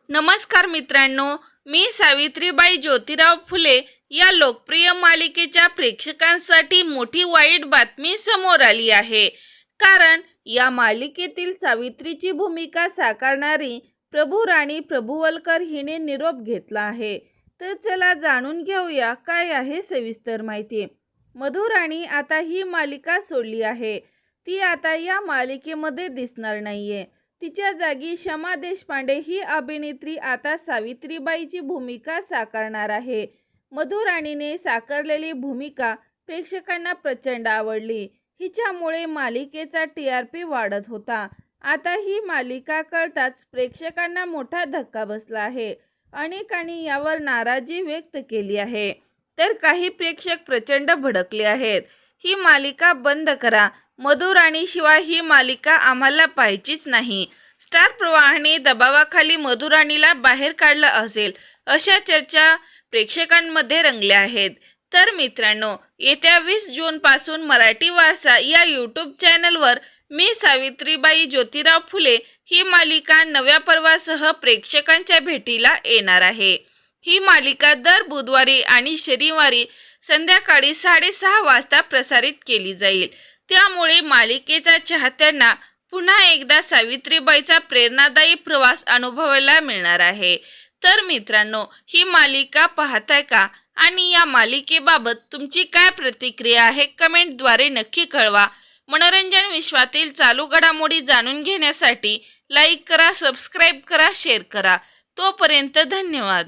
नमस्कार मित्रांनो, मी सावित्रीबाई ज्योतिराव फुले या लोकप्रिय मालिकेच्या प्रेक्षकांसाठी मोठी वाईट बातमी समोर आली आहे। कारण या मालिकेतील सावित्रीची भूमिका साकारणारी प्रभू राणी प्रभुवलकर हिने निरोप घेतला आहे। तर चला जाणून घेऊया काय आहे सविस्तर माहिती। मधु राणी आता ही मालिका सोडली आहे। ती आता या मालिकेमध्ये दिसणार नाहीये। तिच्या जागी शमा देशपांडे ही अभिनेत्री आता सावित्रीबाईची भूमिका साकारणार आहे। मधु राणीने साकारलेली भूमिका प्रेक्षकांना प्रचंड आवडली। हिच्यामुळे मालिकेचा TRP वाढत होता। आता ही मालिका कळताच प्रेक्षकांना मोठा धक्का बसला आहे। अनेकांनी यावर नाराजी व्यक्त केली आहे, तर काही प्रेक्षक प्रचंड भडकले आहेत। ही मालिका बंद करा, मधु राणीशिवाय ही मालिका आम्हाला पाहायचीच नाही। स्टार प्रवाहाने दबावाखाली मधु राणीला बाहेर काढलं असेल, अशा चर्चा प्रेक्षकांमध्ये रंगल्या आहेत। तर मित्रांनो, येत्या 20 जून पासून मराठी वारसा या यूट्यूब चॅनलवर मी सावित्रीबाई ज्योतिराव फुले ही मालिका नव्या पर्वासह प्रेक्षकांच्या भेटीला येणार आहे। ही मालिका दर बुधवारी आणि शनिवारी संध्याकाळी 6:30 वाजता प्रसारित केली जाईल। त्यामुळे मालिकेच्या चाहत्यांना पुन्हा एकदा सावित्रीबाईचा प्रेरणादायी प्रवास अनुभवायला मिळणार आहे। तर मित्रांनो, ही मालिका पाहताय का? आणि या मालिकेबाबत तुमची काय प्रतिक्रिया आहे कमेंटद्वारे नक्की कळवा। मनोरंजन विश्वातील चालू घडामोडी जाणून घेण्यासाठी लाईक करा, सबस्क्राईब करा, शेअर करा। तोपर्यंत धन्यवाद।